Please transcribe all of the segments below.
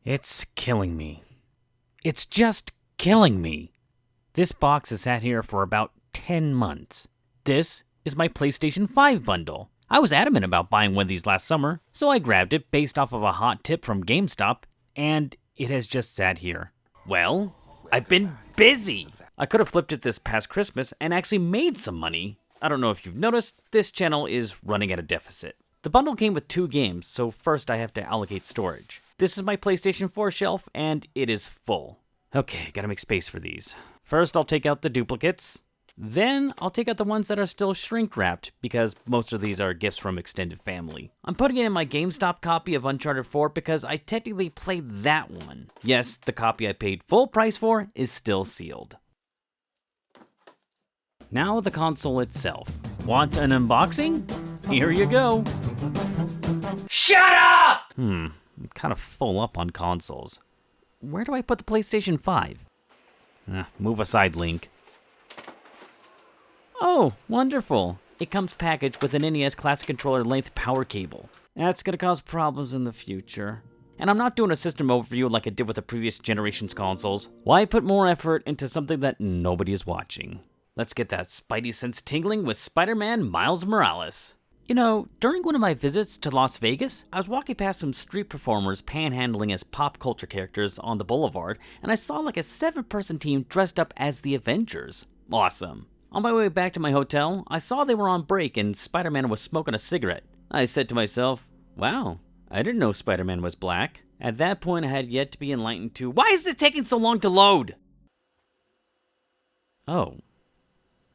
It's killing me. It's just killing me. This box has sat here for about 10 months. This is my PlayStation 5 bundle. I was adamant about buying one of these last summer, so I grabbed it based off of a hot tip from GameStop, and it has just sat here. Well, I've been busy. I could have flipped it this past Christmas and actually made some money. I don't know if you've noticed, this channel is running at a deficit. The bundle came with 2 games, so first I have to allocate storage. This is my PlayStation 4 shelf, and it is full. Okay, gotta make space for these. First, I'll take out the duplicates. Then, I'll take out the ones that are still shrink-wrapped, because most of these are gifts from extended family. I'm putting it in my GameStop copy of Uncharted 4 because I technically played that one. Yes, the copy I paid full price for is still sealed. Now the console itself. Want an unboxing? Here you go. Shut up! I'm kind of full up on consoles. Where do I put the PlayStation 5? Move aside, Link. Oh, wonderful. It comes packaged with an NES Classic Controller length power cable. That's gonna cause problems in the future. And I'm not doing a system overview like I did with the previous generation's consoles. Why put more effort into something that nobody is watching? Let's get that Spidey sense tingling with Spider-Man Miles Morales. You know, during one of my visits to Las Vegas, I was walking past some street performers panhandling as pop culture characters on the boulevard, and I saw like a 7-person team dressed up as the Avengers. Awesome. On my way back to my hotel, I saw they were on break and Spider-Man was smoking a cigarette. I said to myself, wow, I didn't know Spider-Man was black. At that point, I had yet to be enlightened to, why is it taking so long to load? Oh,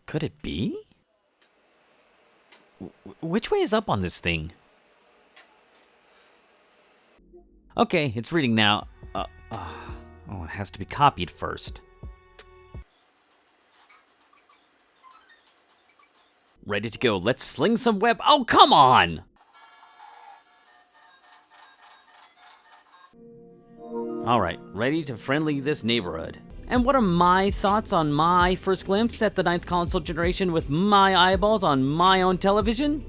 could it be? Which way is up on this thing? Okay, it's reading now. Oh, it has to be copied first. Ready to go. Let's sling some web. Oh, come on! Alright, ready to friendly this neighborhood. And what are my thoughts on my first glimpse at the 9th console generation with my eyeballs on my own television?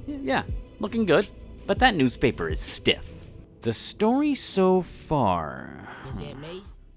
Yeah, looking good. But that newspaper is stiff. The story so far...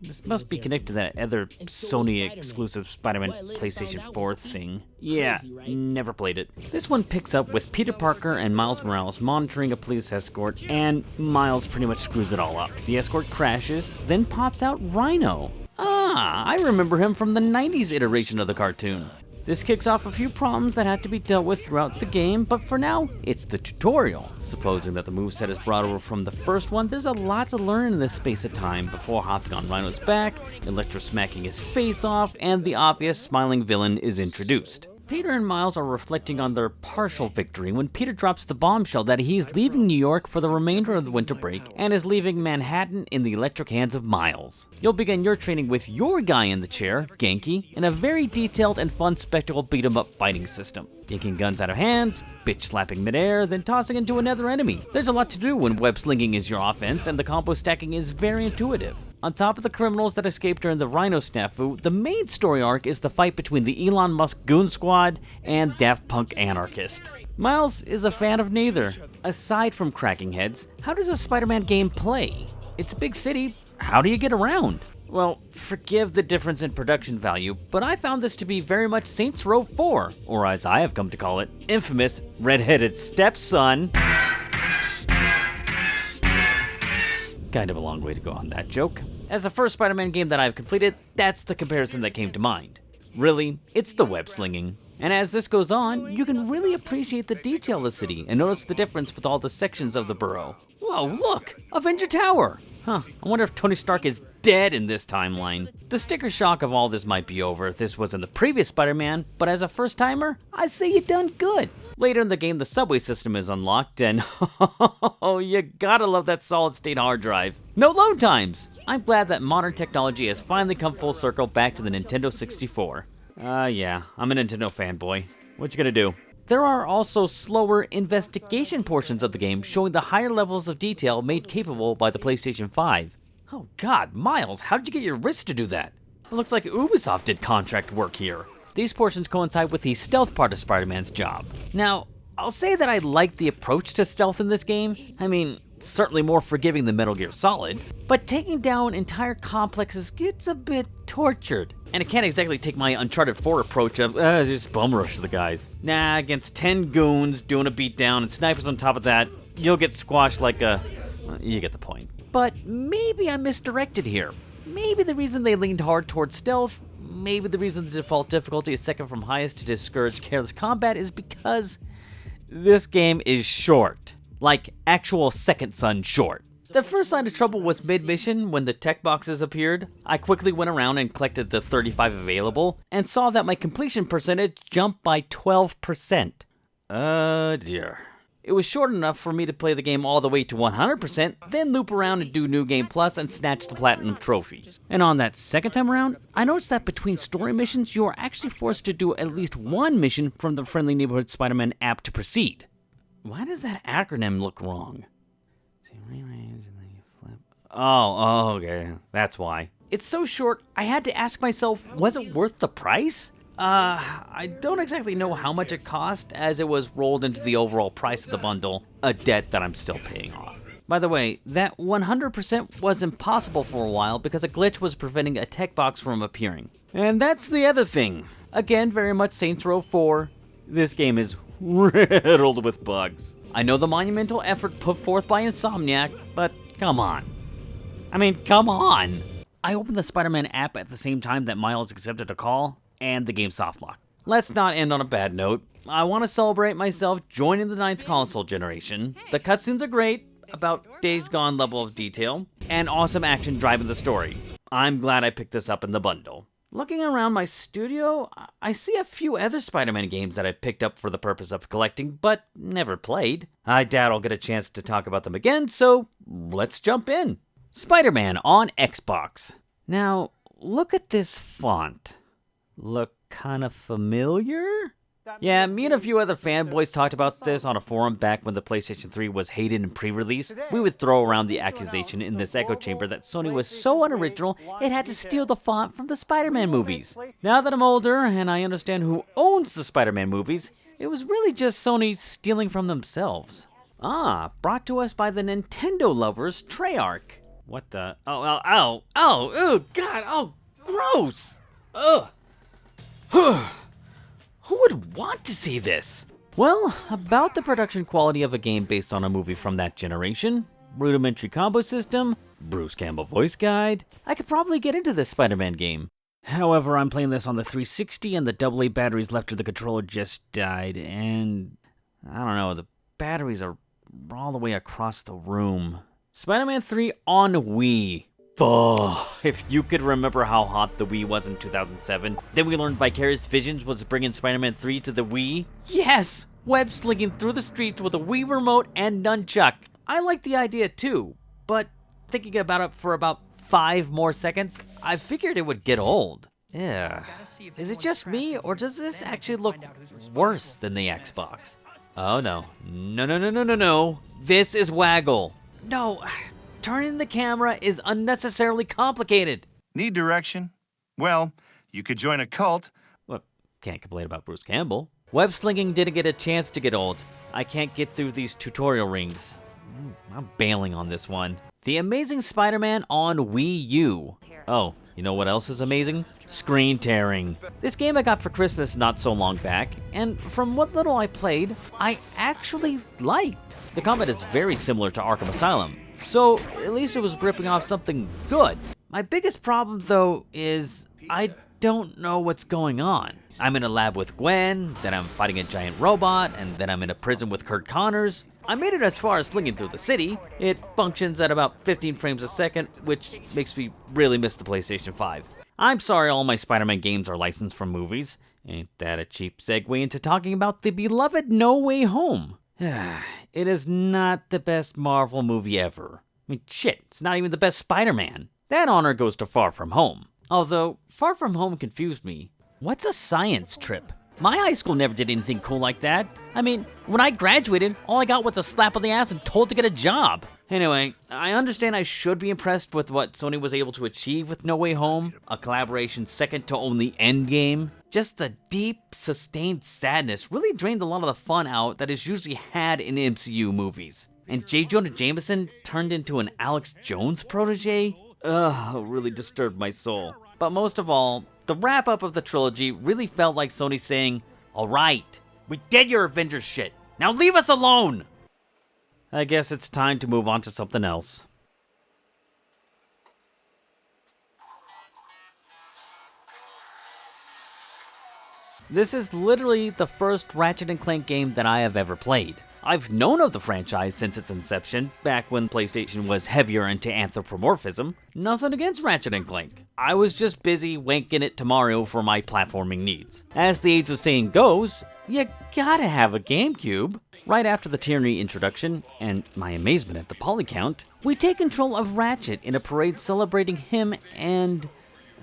This must be connected to that other Sony exclusive Spider-Man PlayStation 4 thing. Yeah, never played it. This one picks up with Peter Parker and Miles Morales monitoring a police escort, and Miles pretty much screws it all up. The escort crashes, then pops out Rhino. I remember him from the 90s iteration of the cartoon. This kicks off a few problems that had to be dealt with throughout the game, but for now, it's the tutorial. Supposing that the moveset is brought over from the first one, there's a lot to learn in this space of time before hopping on Rhino's back, electro-smacking his face off, and the obvious smiling villain is introduced. Peter and Miles are reflecting on their partial victory when Peter drops the bombshell that he's leaving New York for the remainder of the winter break and is leaving Manhattan in the electric hands of Miles. You'll begin your training with your guy in the chair, Genki, in a very detailed and fun spectacle beat-em-up fighting system. Yanking guns out of hands, bitch-slapping midair, then tossing into another enemy. There's a lot to do when web-slinging is your offense, and the combo stacking is very intuitive. On top of the criminals that escaped during the Rhino snafu, the main story arc is the fight between the Elon Musk Goon Squad and Daft Punk Anarchist. Miles is a fan of neither. Aside from cracking heads, how does a Spider-Man game play? It's a big city, how do you get around? Well, forgive the difference in production value, but I found this to be very much Saints Row 4, or as I have come to call it, infamous red-headed stepson. Kind of a long way to go on that joke. As the first Spider-Man game that I've completed, that's the comparison that came to mind. Really, it's the web slinging. And as this goes on, you can really appreciate the detail of the city and notice the difference with all the sections of the borough. Whoa, look! Avenger Tower! I wonder if Tony Stark is dead in this timeline. The sticker shock of all this might be over if this was in the previous Spider-Man, but as a first-timer, I say you done good. Later in the game, the subway system is unlocked, and oh, you gotta love that solid-state hard drive. No load times! I'm glad that modern technology has finally come full circle back to the Nintendo 64. Yeah, I'm a Nintendo fanboy. What you gonna do? There are also slower investigation portions of the game showing the higher levels of detail made capable by the PlayStation 5. Oh god, Miles, how did you get your wrist to do that? It looks like Ubisoft did contract work here. These portions coincide with the stealth part of Spider-Man's job. Now, I'll say that I like the approach to stealth in this game. I mean, certainly more forgiving than Metal Gear Solid, but taking down entire complexes gets a bit tortured. And it can't exactly take my Uncharted 4 approach of, just bum rush the guys. Nah, against 10 goons doing a beatdown and snipers on top of that, you'll get squashed like a... you get the point. But maybe I'm misdirected here. Maybe the reason they leaned hard towards stealth, maybe the reason the default difficulty is second from highest to discourage careless combat is because this game is short. Like actual Second Son short. The first sign of trouble was mid-mission when the tech boxes appeared. I quickly went around and collected the 35 available and saw that my completion percentage jumped by 12%. Oh dear. It was short enough for me to play the game all the way to 100%, then loop around and do New Game Plus and snatch the Platinum Trophy. And on that second time around, I noticed that between story missions, you are actually forced to do at least one mission from the Friendly Neighborhood Spider-Man app to proceed. Why does that acronym look wrong? Oh, okay, that's why. It's so short, I had to ask myself, was it worth the price? I don't exactly know how much it cost, as it was rolled into the overall price of the bundle, a debt that I'm still paying off. By the way, that 100% was impossible for a while because a glitch was preventing a tech box from appearing. And that's the other thing. Again, very much Saints Row 4, this game is riddled with bugs. I know the monumental effort put forth by Insomniac, but come on. I mean, come on! I opened the Spider-Man app at the same time that Miles accepted a call, and the game softlocked. Let's not end on a bad note. I want to celebrate myself joining the 9th console generation. The cutscenes are great, about Days Gone level of detail, and awesome action driving the story. I'm glad I picked this up in the bundle. Looking around my studio, I see a few other Spider-Man games that I picked up for the purpose of collecting, but never played. I doubt I'll get a chance to talk about them again, so let's jump in. Spider-Man on Xbox. Now, look at this font. Look kind of familiar? Yeah, me and a few other fanboys talked about this on a forum back when the PlayStation 3 was hated in pre-release. We would throw around the accusation in this echo chamber that Sony was so unoriginal it had to steal the font from the Spider-Man movies. Now that I'm older and I understand who owns the Spider-Man movies, it was really just Sony stealing from themselves. Brought to us by the Nintendo lovers, Treyarch. What the? Oh, God, oh, gross! Ugh. Who would want to see this? Well, about the production quality of a game based on a movie from that generation, rudimentary combo system, Bruce Campbell voice guide, I could probably get into this Spider-Man game. However, I'm playing this on the 360 and the AA batteries left of the controller just died, and I don't know, the batteries are all the way across the room. Spider-Man 3 on Wii. If you could remember how hot the Wii was in 2007, then we learned Vicarious Visions was bringing Spider-Man 3 to the Wii. Yes! Web slinging through the streets with a Wii remote and nunchuck. I like the idea too, but thinking about it for about 5 more seconds, I figured it would get old. Yeah. Is it just me, or does this actually look worse than the Xbox? Oh no. No. This is Waggle. No. Turning the camera is unnecessarily complicated. Need direction? Well, you could join a cult. Well, can't complain about Bruce Campbell. Web slinging didn't get a chance to get old. I can't get through these tutorial rings. I'm bailing on this one. The Amazing Spider-Man on Wii U. Oh, you know what else is amazing? Screen tearing. This game I got for Christmas not so long back, and from what little I played, I actually liked. The combat is very similar to Arkham Asylum, so at least it was ripping off something good. My biggest problem, though, is I don't know what's going on. I'm in a lab with Gwen, then I'm fighting a giant robot, and then I'm in a prison with Kurt Connors. I made it as far as slinging through the city. It functions at about 15 frames a second, which makes me really miss the PlayStation 5. I'm sorry all my Spider-Man games are licensed from movies. Ain't that a cheap segue into talking about the beloved No Way Home? It is not the best Marvel movie ever. I mean, shit, it's not even the best Spider-Man. That honor goes to Far From Home. Although, Far From Home confused me. What's a science trip? My high school never did anything cool like that. I mean, when I graduated, all I got was a slap on the ass and told to get a job. Anyway, I understand I should be impressed with what Sony was able to achieve with No Way Home, a collaboration second to only Endgame. Just the deep, sustained sadness really drained a lot of the fun out that is usually had in MCU movies. and J. Jonah Jameson turned into an Alex Jones protege? Ugh, really disturbed my soul. But most of all, the wrap-up of the trilogy really felt like Sony saying, alright, we did your Avengers shit, now leave us alone! I guess it's time to move on to something else. This is literally the first Ratchet and Clank game that I have ever played. I've known of the franchise since its inception, back when PlayStation was heavier into anthropomorphism. Nothing against Ratchet and Clank. I was just busy wanking it to Mario for my platforming needs. As the age of saying goes, you gotta have a GameCube. Right after the Tyranny introduction, and my amazement at the poly count, we take control of Ratchet in a parade celebrating him and...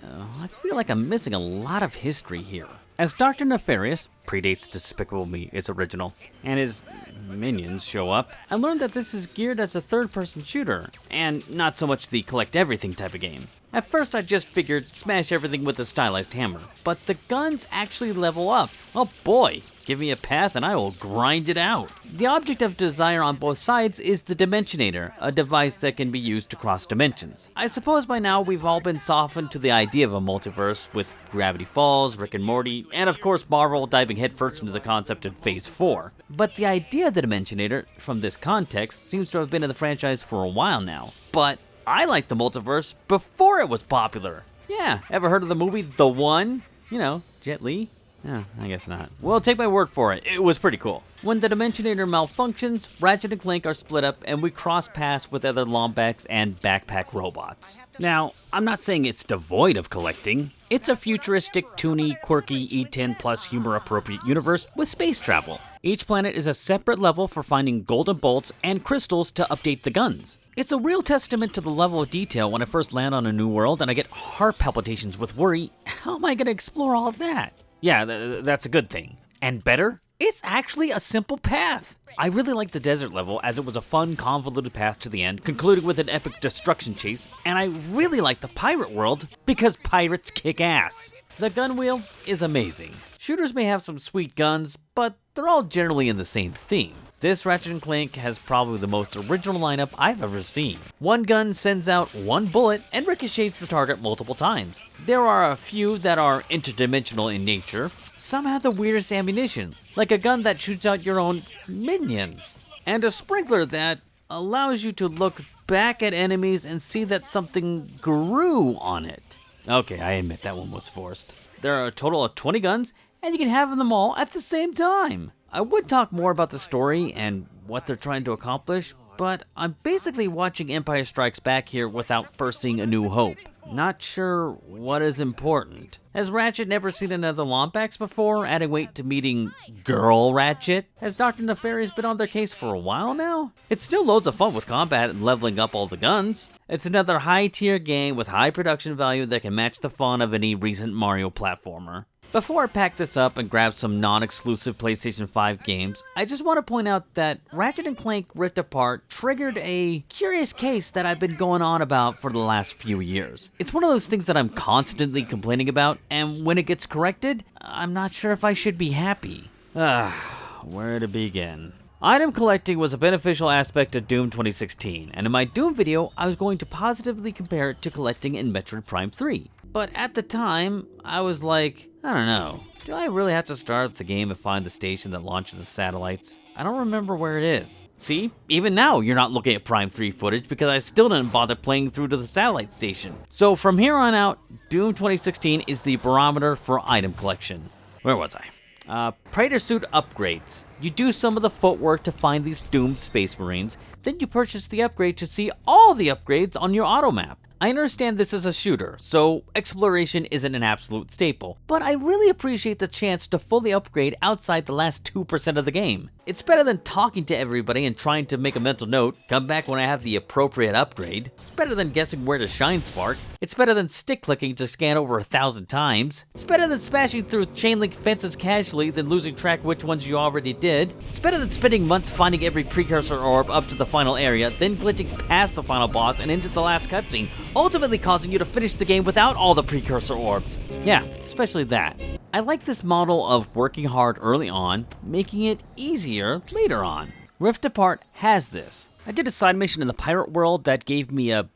I feel like I'm missing a lot of history here. As Dr. Nefarious, predates Despicable Me, its original, and his minions show up, I learned that this is geared as a third-person shooter, and not so much the collect everything type of game. At first I just figured smash everything with a stylized hammer, but the guns actually level up. Oh boy, give me a path and I will grind it out. The object of desire on both sides is the Dimensionator, a device that can be used to cross dimensions. I suppose by now we've all been softened to the idea of a multiverse with Gravity Falls, Rick and Morty, and of course Marvel diving headfirst into the concept in Phase 4. But the idea of the Dimensionator, from this context, seems to have been in the franchise for a while now. But I liked the multiverse before it was popular. Yeah, ever heard of the movie The One? You know, Jet Li? I guess not. Well, take my word for it, it was pretty cool. When the Dimensionator malfunctions, Ratchet and Clank are split up and we cross paths with other Lombax and backpack robots. Now, I'm not saying it's devoid of collecting. It's a futuristic, toony, quirky, E10 plus humor appropriate universe with space travel. Each planet is a separate level for finding golden bolts and crystals to update the guns. It's a real testament to the level of detail when I first land on a new world and I get heart palpitations with worry, how am I going to explore all of that? Yeah, that's a good thing. And better? It's actually a simple path. I really liked the desert level as it was a fun, convoluted path to the end, concluding with an epic destruction chase, and I really like the pirate world because pirates kick ass. The gun wheel is amazing. Shooters may have some sweet guns, but they're all generally in the same theme. This Ratchet & Clank has probably the most original lineup I've ever seen. One gun sends out one bullet and ricochets the target multiple times. There are a few that are interdimensional in nature. Some have the weirdest ammunition, like a gun that shoots out your own minions, and a sprinkler that allows you to look back at enemies and see that something grew on it. Okay, I admit that one was forced. There are a total of 20 guns, and you can have them all at the same time. I would talk more about the story and what they're trying to accomplish, but I'm basically watching Empire Strikes Back here without first seeing A New Hope. Not sure what is important. Has Ratchet never seen another Lombax before, adding weight to meeting Girl Ratchet? Has Dr. Nefarious been on their case for a while now? It's still loads of fun with combat and leveling up all the guns. It's another high-tier game with high production value that can match the fun of any recent Mario platformer. Before I pack this up and grab some non-exclusive PlayStation 5 games, I just want to point out that Ratchet & Clank Rift Apart triggered a curious case that I've been going on about for the last few years. It's one of those things that I'm constantly complaining about, and when it gets corrected, I'm not sure if I should be happy. Where to begin? Item collecting was a beneficial aspect of Doom 2016, and in my Doom video, I was going to positively compare it to collecting in Metroid Prime 3. But at the time, I was like, I don't know, do I really have to start the game and find the station that launches the satellites? I don't remember where it is. See, even now you're not looking at Prime 3 footage because I still didn't bother playing through to the satellite station. So from here on out, Doom 2016 is the barometer for item collection. Where was I? Praetor suit upgrades. You do some of the footwork to find these doomed space marines, then you purchase the upgrade to see all the upgrades on your auto map. I understand this is a shooter, so exploration isn't an absolute staple, but I really appreciate the chance to fully upgrade outside the last 2% of the game. It's better than talking to everybody and trying to make a mental note, come back when I have the appropriate upgrade. It's better than guessing where to shine spark. It's better than stick clicking to scan over 1,000 times. It's better than smashing through chain link fences casually than losing track which ones you already did. It's better than spending months finding every precursor orb up to the final area, then glitching past the final boss and into the last cutscene, ultimately causing you to finish the game without all the precursor orbs. Yeah, especially that. I like this model of working hard early on, making it easier later on. Rift Apart has this. I did a side mission in the pirate world that gave me a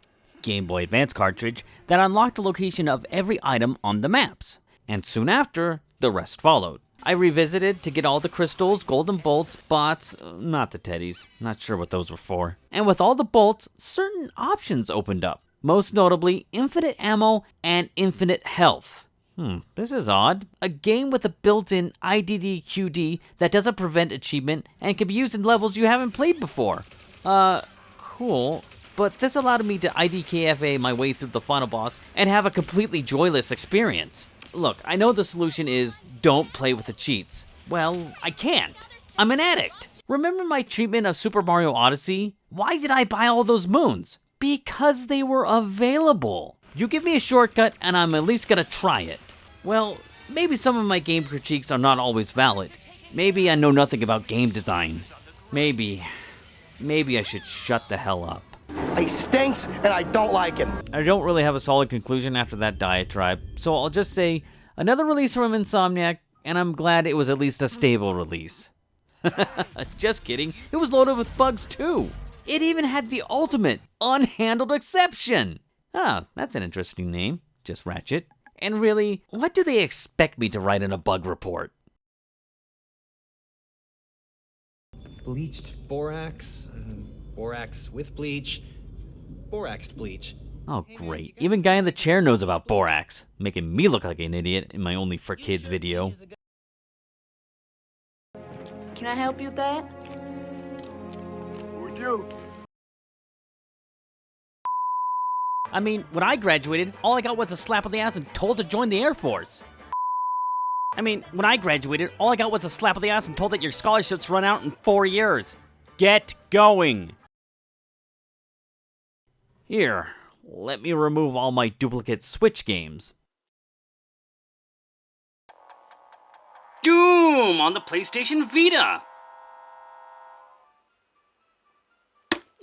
Game Boy Advance cartridge that unlocked the location of every item on the maps. And soon after, the rest followed. I revisited to get all the crystals, golden bolts, bots, not the teddies, not sure what those were for. And with all the bolts, certain options opened up. Most notably, infinite ammo and infinite health. This is odd. A game with a built-in IDDQD that doesn't prevent achievement and can be used in levels you haven't played before. Cool. But this allowed me to IDKFA my way through the final boss and have a completely joyless experience. Look, I know the solution is don't play with the cheats. Well, I can't. I'm an addict. Remember my treatment of Super Mario Odyssey? Why did I buy all those moons? Because they were available. You give me a shortcut and I'm at least gonna try it. Well, maybe some of my game critiques are not always valid. Maybe I know nothing about game design. Maybe I should shut the hell up. He stinks and I don't like him. I don't really have a solid conclusion after that diatribe, so I'll just say another release from Insomniac, and I'm glad it was at least a stable release. Just kidding, it was loaded with bugs too. It even had the ultimate unhandled exception. Ah, that's an interesting name, just Ratchet. And really, what do they expect me to write in a bug report? Bleached borax, borax with bleach, boraxed bleach. Oh great, even guy in the chair knows about borax, making me look like an idiot in my Only for Kids video. Can I help you with that? Would you? I mean, when I graduated, all I got was a slap on the ass and told to join the Air Force. When I graduated, all I got was a slap on the ass and told that your scholarships run out in 4 years. Get going! Here, let me remove all my duplicate Switch games. Doom on the PlayStation Vita!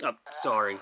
Oh, sorry.